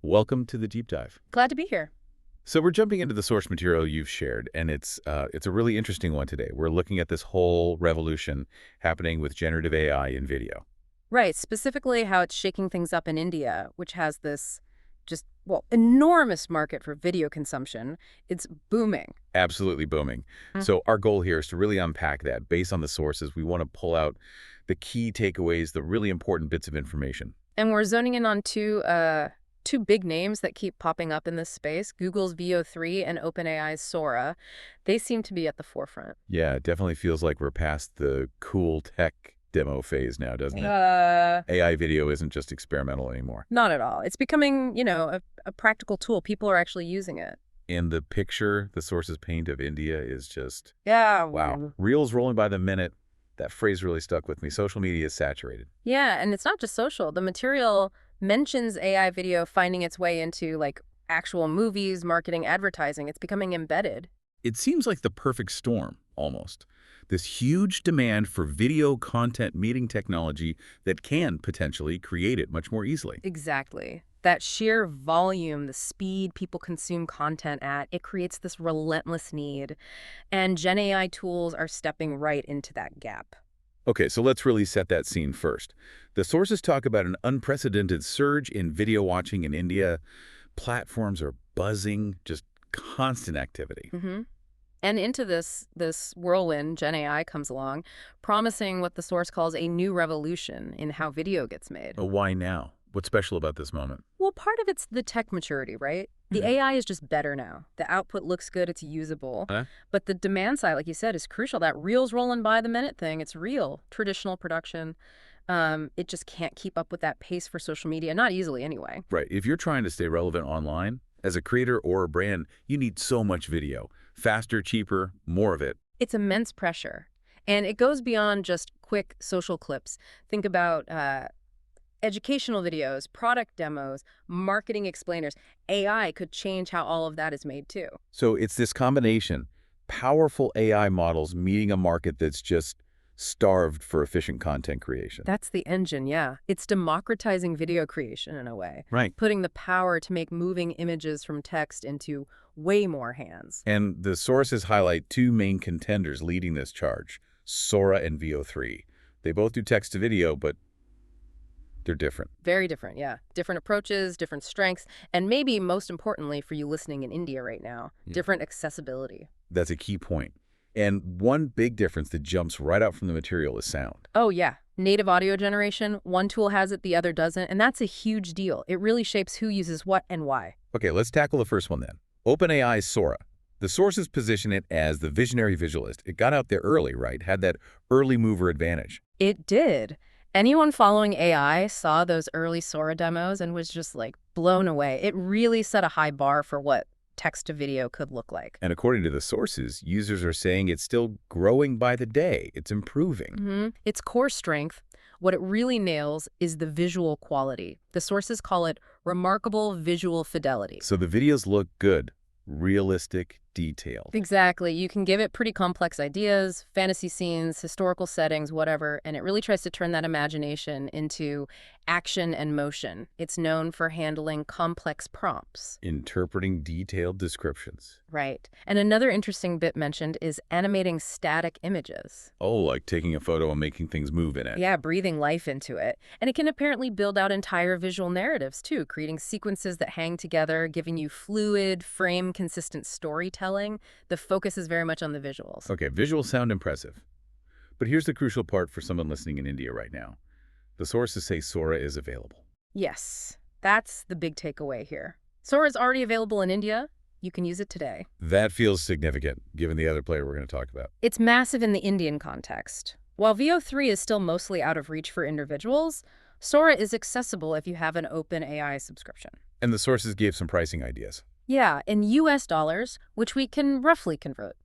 Welcome to the deep dive. Glad to be here. So we're jumping into the source material you've shared, and it's a really interesting one today. We're looking at this whole revolution happening with generative AI in video. Right, specifically how it's shaking things up in India, which has this enormous market for video consumption. It's booming. Absolutely booming. So our goal here is to really unpack that based on the sources. We want to pull out the key takeaways, the really important bits of information. And we're zoning in on two big names that keep popping up in this space, Google's VO3 and OpenAI's Sora. They seem to be at the forefront. Yeah, it definitely feels like we're past the cool tech demo phase now, doesn't it? AI video isn't just experimental anymore. Not at all. It's becoming, a practical tool. People are actually using it. And the picture the sources paint of India is just, Yeah. wow. Reels rolling by the minute. That phrase really stuck with me. Social media is saturated. Yeah, and it's not just social. The material mentions AI video finding its way into, actual movies, marketing, advertising. It's becoming embedded. It seems like the perfect storm, almost. This huge demand for video content meeting technology that can potentially create it much more easily. Exactly. That sheer volume, the speed people consume content at, it creates this relentless need. And Gen AI tools are stepping right into that gap. Okay, so let's really set that scene first. The sources talk about an unprecedented surge in video watching in India. Platforms are buzzing, just constant activity. And into this whirlwind, Gen AI comes along, promising what the source calls a new revolution in how video gets made. But why now? What's special about this moment? Well, part of it's the tech maturity, right? The AI is just better now. The output looks good, it's usable. But the demand side, like you said, is crucial. That reels rolling by the minute thing, it's real. Traditional production, it just can't keep up with that pace for social media, not easily anyway. Right. If you're trying to stay relevant online, as a creator or a brand, you need so much video. Faster, cheaper, more of it. It's immense pressure. And it goes beyond just quick social clips. Think about educational videos, product demos, marketing explainers. AI could change how all of that is made too. So it's this combination, powerful AI models meeting a market that's just starved for efficient content creation. That's the engine, yeah. It's democratizing video creation in a way. Right. Putting the power to make moving images from text into way more hands. And the sources highlight two main contenders leading this charge, Sora and VO3. They both do text to video, but they're different. Very different, yeah. Different approaches, different strengths, and maybe most importantly for you listening in India right now, different accessibility. That's a key point. And one big difference that jumps right out from the material is sound. Oh, yeah. Native audio generation, one tool has it, the other doesn't, and that's a huge deal. It really shapes who uses what and why. Okay, let's tackle the first one then. OpenAI's Sora. The sources position it as the visionary visualist. It got out there early, right? Had that early mover advantage. It did. Anyone following AI saw those early Sora demos and was just blown away. It really set a high bar for what text to video could look like. And according to the sources, users are saying it's still growing by the day. It's improving. Its core strength, what it really nails, is the visual quality. The sources call it remarkable visual fidelity. So the videos look good, realistic, detailed. Exactly. You can give it pretty complex ideas, fantasy scenes, historical settings, whatever, and it really tries to turn that imagination into action and motion. It's known for handling complex prompts. Interpreting detailed descriptions. Right. And another interesting bit mentioned is animating static images. Oh, like taking a photo and making things move in it. Yeah, breathing life into it. And it can apparently build out entire visual narratives, too, creating sequences that hang together, giving you fluid, frame-consistent storytelling. The focus is very much on the visuals. Okay, visuals sound impressive. But here's the crucial part for someone listening in India right now. The sources say Sora is available. Yes, that's the big takeaway here. Sora is already available in India. You can use it today. That feels significant, given the other player we're going to talk about. It's massive in the Indian context. While VO3 is still mostly out of reach for individuals, Sora is accessible if you have an OpenAI subscription. And the sources gave some pricing ideas. Yeah, in US dollars, which we can roughly convert.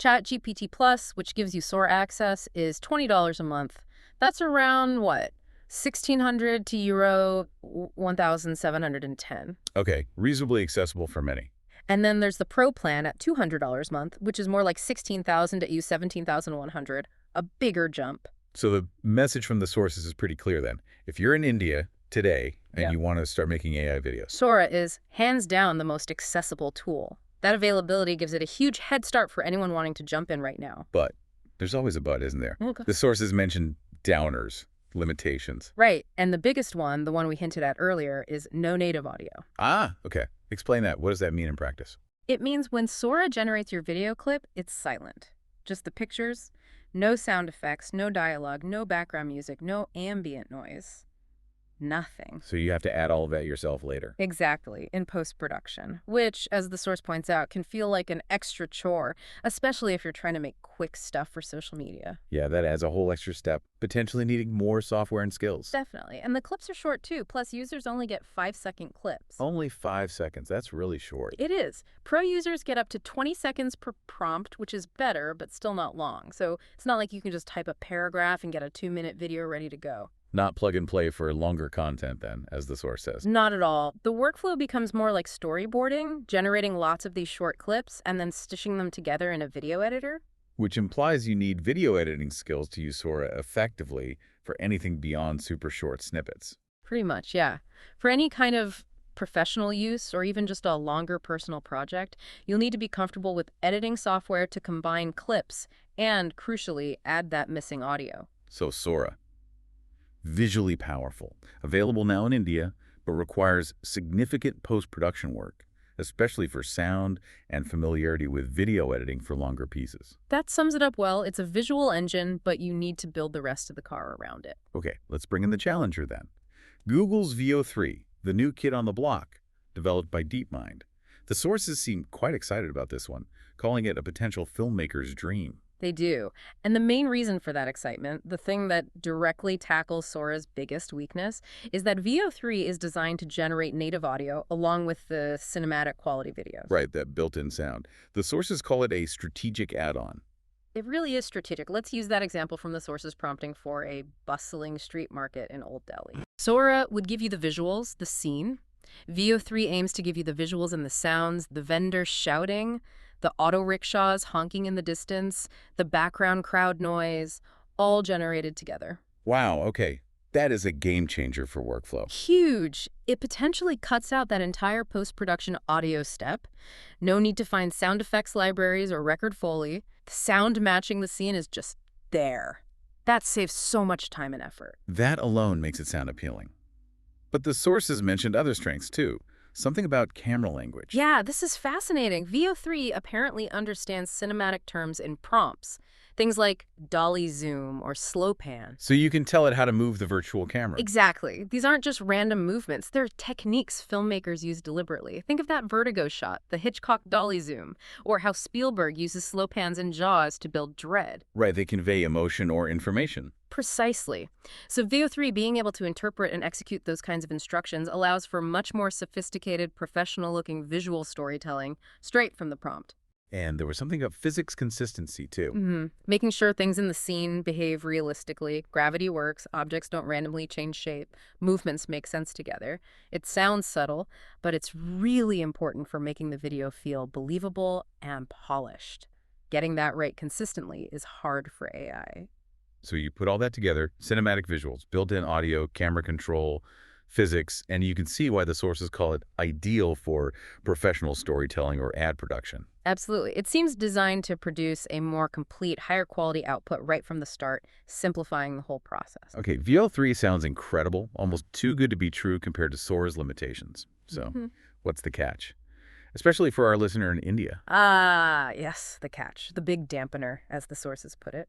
ChatGPT Plus, which gives you Sora access, is $20 a month. That's around, what, 1,600 to euro 1,710. Okay, reasonably accessible for many. And then there's the Pro plan at $200 a month, which is more like 16,000 to 17,100, a bigger jump. So the message from the sources is pretty clear then. If you're in India today And you want to start making AI videos. Sora is hands down the most accessible tool. That availability gives it a huge head start for anyone wanting to jump in right now. But there's always a but, isn't there? Okay. The sources mentioned downers, limitations. Right, and the biggest one, the one we hinted at earlier, is no native audio. Ah, okay. Explain that. What does that mean in practice? It means when Sora generates your video clip, it's silent. Just the pictures, no sound effects, no dialogue, no background music, no ambient noise. Nothing. So you have to add all of that yourself later. Exactly, in post-production, which, as the source points out, can feel like an extra chore, especially if you're trying to make quick stuff for social media. Yeah, that adds a whole extra step, potentially needing more software and skills. Definitely. And the clips are short, too, plus users only get 5-second clips. Only 5 seconds. That's really short. It is. Pro users get up to 20 seconds per prompt, which is better, but still not long. So it's not like you can just type a paragraph and get a 2-minute video ready to go. Not plug and play for longer content then, as the source says. Not at all. The workflow becomes more like storyboarding, generating lots of these short clips and then stitching them together in a video editor. Which implies you need video editing skills to use Sora effectively for anything beyond super short snippets. Pretty much, yeah. For any kind of professional use or even just a longer personal project, you'll need to be comfortable with editing software to combine clips and, crucially, add that missing audio. So Sora. Visually powerful, available now in India, but requires significant post-production work, especially for sound and familiarity with video editing for longer pieces. That sums it up well. It's a visual engine, but you need to build the rest of the car around it. Okay, let's bring in the challenger then. Google's Veo 3, the new kid on the block, developed by DeepMind. The sources seem quite excited about this one, calling it a potential filmmaker's dream. They do. And the main reason for that excitement, the thing that directly tackles Sora's biggest weakness, is that Veo 3 is designed to generate native audio along with the cinematic quality videos. Right, that built-in sound. The sources call it a strategic add-on. It really is strategic. Let's use that example from the source's prompting for a bustling street market in Old Delhi. Sora would give you the visuals, the scene. Veo 3 aims to give you the visuals and the sounds, the vendors shouting, the auto rickshaws honking in the distance, the background crowd noise, all generated together. Wow, okay. That is a game changer for workflow. Huge. It potentially cuts out that entire post-production audio step. No need to find sound effects libraries or record Foley. The sound matching the scene is just there. That saves so much time and effort. That alone makes it sound appealing. But the sources mentioned other strengths too. Something about camera language. Yeah, this is fascinating. Veo 3 apparently understands cinematic terms in prompts. Things like dolly zoom or slow pan. So you can tell it how to move the virtual camera. Exactly. These aren't just random movements. They're techniques filmmakers use deliberately. Think of that Vertigo shot, the Hitchcock dolly zoom, or how Spielberg uses slow pans in Jaws to build dread. Right, they convey emotion or information. Precisely. So Veo 3 being able to interpret and execute those kinds of instructions allows for much more sophisticated, professional-looking visual storytelling straight from the prompt. And there was something about physics consistency too. Making sure things in the scene behave realistically. Gravity works, objects don't randomly change shape, movements make sense together. It sounds subtle, but it's really important for making the video feel believable and polished. Getting that right consistently is hard for AI. So you put all that together, cinematic visuals, built-in audio, camera control, physics, and you can see why the sources call it ideal for professional storytelling or ad production. Absolutely. It seems designed to produce a more complete, higher quality output right from the start, simplifying the whole process. Okay, Veo 3 sounds incredible, almost too good to be true compared to Sora's limitations. So what's the catch? Especially for our listener in India. Ah, yes, the catch. The big dampener, as the sources put it.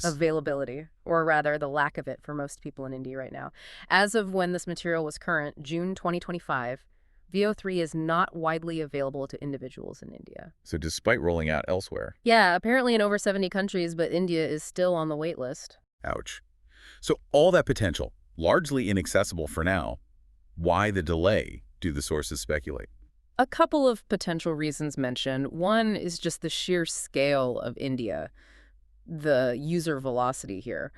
Availability, or rather the lack of it for most people in India right now. As of when this material was current, June 2025, Veo 3 is not widely available to individuals in India. So despite rolling out elsewhere. Yeah, apparently in over 70 countries, but India is still on the wait list. Ouch. So all that potential, largely inaccessible for now. Why the delay, do the sources speculate? A couple of potential reasons mentioned. One is just the sheer scale of India, the user velocity here.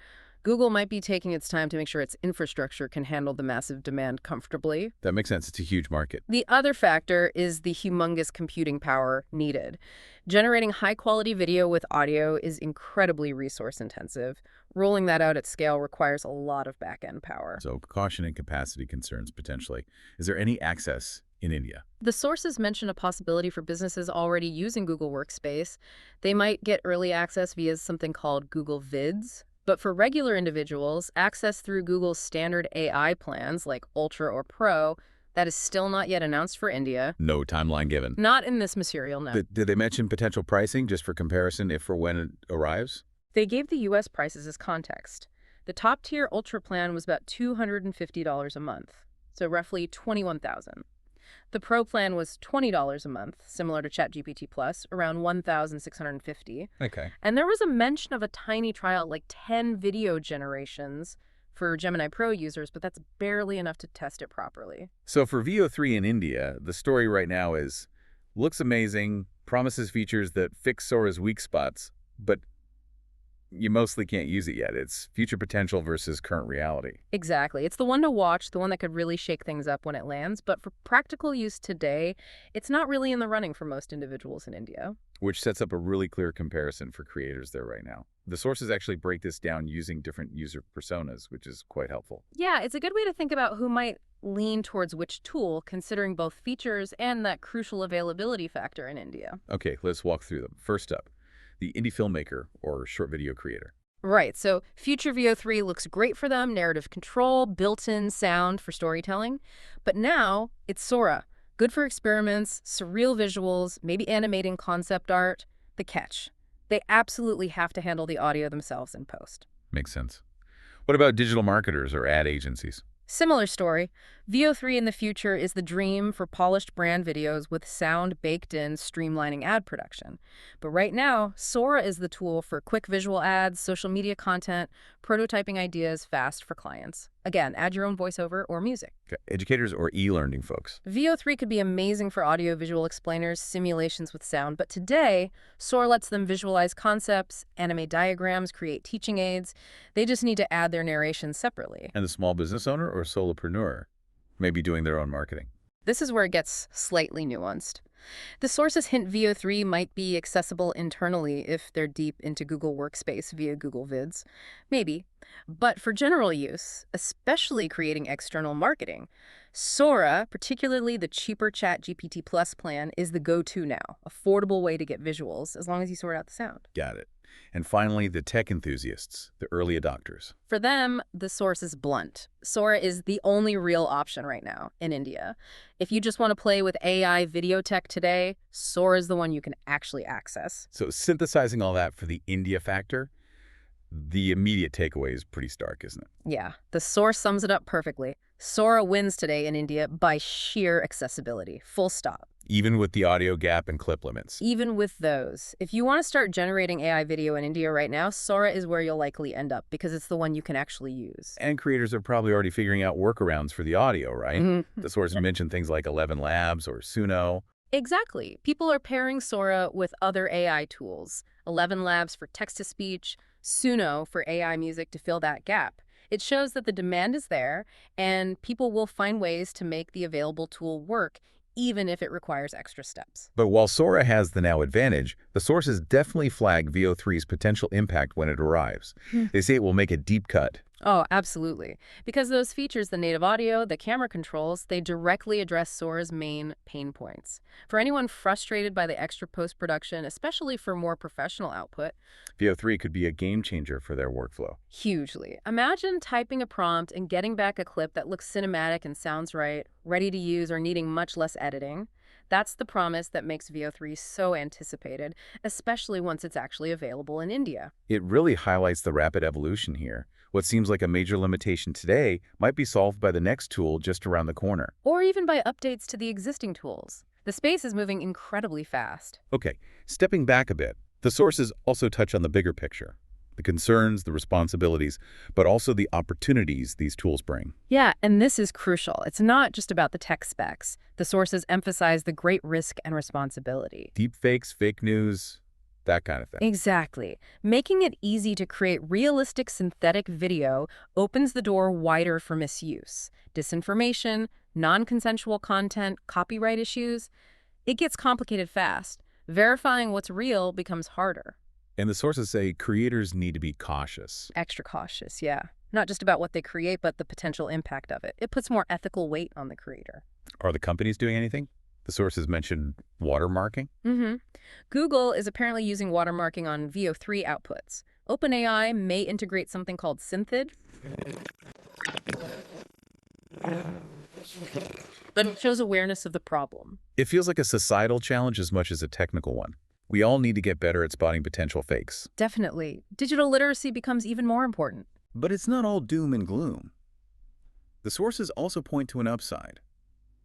Google might be taking its time to make sure its infrastructure can handle the massive demand comfortably. That makes sense. It's a huge market. The other factor is the humongous computing power needed. Generating high-quality video with audio is incredibly resource-intensive. Rolling that out at scale requires a lot of back-end power. So caution and capacity concerns potentially. Is there any access in India? The sources mention a possibility for businesses already using Google Workspace. They might get early access via something called Google Vids. But for regular individuals, access through Google's standard AI plans like Ultra or Pro, that is still not yet announced for India. No timeline given. Not in this material, no. Did they mention potential pricing just for comparison if or when it arrives? They gave the U.S. prices as context. The top-tier Ultra plan was about $250 a month, so roughly $21,000. The Pro plan was $20 a month, similar to ChatGPT Plus, around $1,650. Okay. And there was a mention of a tiny trial, like 10 video generations for Gemini Pro users, but that's barely enough to test it properly. So for VO3 in India, the story right now is, looks amazing, promises features that fix Sora's weak spots, but you mostly can't use it yet. It's future potential versus current reality. Exactly. It's the one to watch, the one that could really shake things up when it lands. But for practical use today, it's not really in the running for most individuals in India. Which sets up a really clear comparison for creators there right now. The sources actually break this down using different user personas, which is quite helpful. Yeah, it's a good way to think about who might lean towards which tool, considering both features and that crucial availability factor in India. Okay, let's walk through them. First up, the indie filmmaker or short video creator. Right, so Future VO3 looks great for them, narrative control, built-in sound for storytelling. But now it's Sora. Good for experiments, surreal visuals, maybe animating concept art. The catch: they absolutely have to handle the audio themselves in post. Makes sense. What about digital marketers or ad agencies? Similar story. VO3 in the future is the dream for polished brand videos with sound baked in, streamlining ad production. But right now, Sora is the tool for quick visual ads, social media content, prototyping ideas fast for clients. Again, add your own voiceover or music. Okay. Educators or e-learning folks? VO3 could be amazing for audio-visual explainers, simulations with sound, but today, Sora lets them visualize concepts, animate diagrams, create teaching aids. They just need to add their narration separately. And the small business owner or solopreneur may be doing their own marketing. This is where it gets slightly nuanced. The sources hint VO3 might be accessible internally if they're deep into Google Workspace via Google Vids. Maybe. But for general use, especially creating external marketing, Sora, particularly the cheaper ChatGPT Plus plan, is the go-to now. Affordable way to get visuals, as long as you sort out the sound. Got it. And finally, the tech enthusiasts, the early adopters. For them, the source is blunt. Sora is the only real option right now in India. If you just want to play with AI video tech today, Sora is the one you can actually access. So synthesizing all that for the India factor, the immediate takeaway is pretty stark, isn't it? Yeah, the source sums it up perfectly. Sora wins today in India by sheer accessibility, full stop. Even with the audio gap and clip limits. Even with those. If you want to start generating AI video in India right now, Sora is where you'll likely end up because it's the one you can actually use. And creators are probably already figuring out workarounds for the audio, right? Mm-hmm. The source mentioned things like 11 Labs or Suno. Exactly. People are pairing Sora with other AI tools. 11 Labs for text-to-speech, Suno for AI music to fill that gap. It shows that the demand is there, and people will find ways to make the available tool work, even if it requires extra steps. But while Sora has the now advantage, the sources definitely flag VO3's potential impact when it arrives. They say it will make a deep cut. Oh, absolutely. Because those features, the native audio, the camera controls, they directly address Sora's main pain points. For anyone frustrated by the extra post-production, especially for more professional output, VO3 could be a game changer for their workflow. Hugely. Imagine typing a prompt and getting back a clip that looks cinematic and sounds right, ready to use or needing much less editing. That's the promise that makes VO3 so anticipated, especially once it's actually available in India. It really highlights the rapid evolution here. What seems like a major limitation today might be solved by the next tool just around the corner. Or even by updates to the existing tools. The space is moving incredibly fast. Okay, stepping back a bit, the sources also touch on the bigger picture. The concerns, the responsibilities, but also the opportunities these tools bring. Yeah, and this is crucial. It's not just about the tech specs. The sources emphasize the great risk and responsibility. Deepfakes, fake news, that kind of thing. Exactly. Making it easy to create realistic synthetic video opens the door wider for misuse. Disinformation, non-consensual content, copyright issues. It gets complicated fast. Verifying what's real becomes harder. And the sources say creators need to be cautious. Extra cautious, yeah. Not just about what they create, but the potential impact of it. It puts more ethical weight on the creator. Are the companies doing anything? The sources mentioned watermarking. Google is apparently using watermarking on VO3 outputs. OpenAI may integrate something called Synthid. But it shows awareness of the problem. It feels like a societal challenge as much as a technical one. We all need to get better at spotting potential fakes. Definitely. Digital literacy becomes even more important. But it's not all doom and gloom. The sources also point to an upside.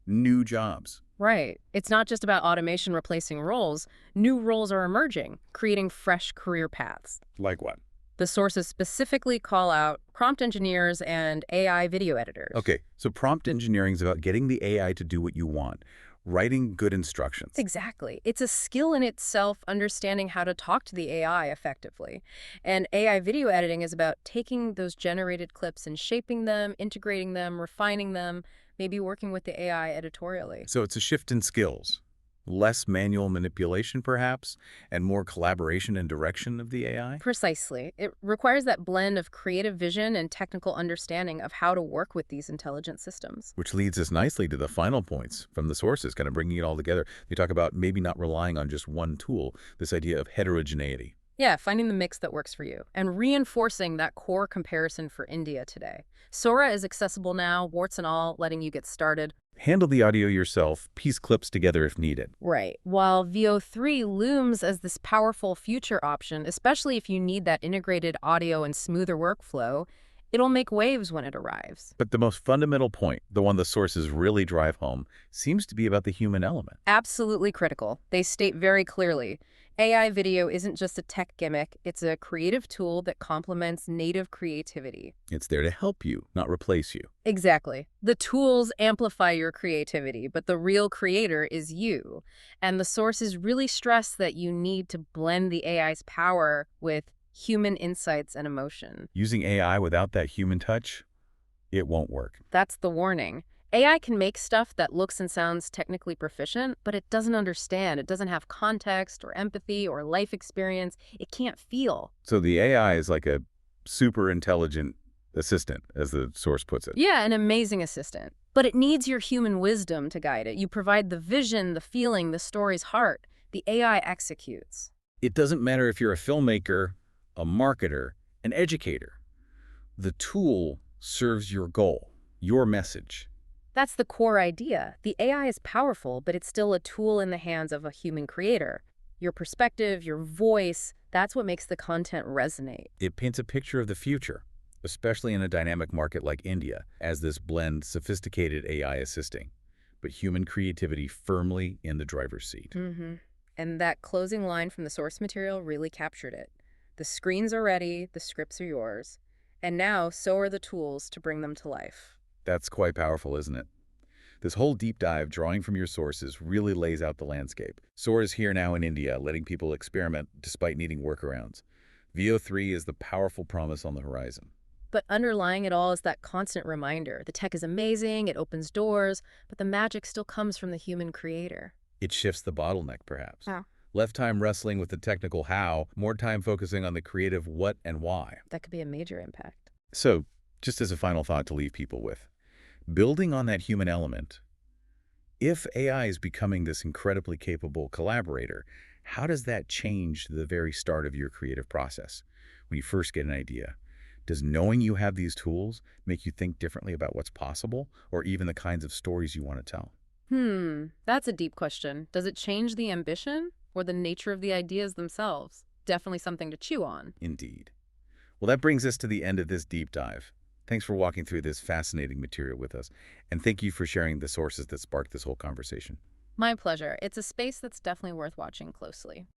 New jobs. Right. It's not just about automation replacing roles. New roles are emerging, creating fresh career paths. Like what? The sources specifically call out prompt engineers and AI video editors. Okay, so prompt engineering is about getting the AI to do what you want, writing good instructions. Exactly. It's a skill in itself, understanding how to talk to the AI effectively. And AI video editing is about taking those generated clips and shaping them, integrating them, refining them, maybe working with the AI editorially. So it's a shift in skills. Less manual manipulation, perhaps, and more collaboration and direction of the AI? Precisely. It requires that blend of creative vision and technical understanding of how to work with these intelligent systems. Which leads us nicely to the final points from the sources, kind of bringing it all together. They talk about maybe not relying on just one tool, this idea of heterogeneity. Yeah, finding the mix that works for you and reinforcing that core comparison for India today. Sora is accessible now, warts and all, letting you get started. Handle the audio yourself, piece clips together if needed. Right. While VO3 looms as this powerful future option, especially if you need that integrated audio and smoother workflow, it'll make waves when it arrives. But the most fundamental point, the one the sources really drive home, seems to be about the human element. Absolutely critical. They state very clearly, AI video isn't just a tech gimmick, it's a creative tool that complements native creativity. It's there to help you, not replace you. Exactly. The tools amplify your creativity, but the real creator is you. And the sources really stress that you need to blend the AI's power with human insights and emotion. Using AI without that human touch, it won't work. That's the warning. AI can make stuff that looks and sounds technically proficient, but it doesn't understand. It doesn't have context or empathy or life experience. It can't feel. So the AI is like a super intelligent assistant, as the source puts it. Yeah, an amazing assistant. But it needs your human wisdom to guide it. You provide the vision, the feeling, the story's heart. The AI executes. It doesn't matter if you're a filmmaker, a marketer, an educator. The tool serves your goal, your message. That's the core idea. The AI is powerful, but it's still a tool in the hands of a human creator. Your perspective, your voice, that's what makes the content resonate. It paints a picture of the future, especially in a dynamic market like India, as this blend sophisticated AI assisting, but human creativity firmly in the driver's seat. And that closing line from the source material really captured it. The screens are ready, the scripts are yours, and now so are the tools to bring them to life. That's quite powerful, isn't it? This whole deep dive, drawing from your sources, really lays out the landscape. Sora is here now in India, letting people experiment despite needing workarounds. VO3 is the powerful promise on the horizon. But underlying it all is that constant reminder. The tech is amazing, it opens doors, but the magic still comes from the human creator. It shifts the bottleneck, perhaps. How? Less time wrestling with the technical how, more time focusing on the creative what and why. That could be a major impact. So, just as a final thought to leave people with, building on that human element, if AI is becoming this incredibly capable collaborator, how does that change the very start of your creative process? When you first get an idea, does knowing you have these tools make you think differently about what's possible, or even the kinds of stories you want to tell? That's a deep question. Does it change the ambition or the nature of the ideas themselves? Definitely something to chew on. Indeed. Well, that brings us to the end of this deep dive. Thanks for walking through this fascinating material with us, and thank you for sharing the sources that sparked this whole conversation. My pleasure. It's a space that's definitely worth watching closely.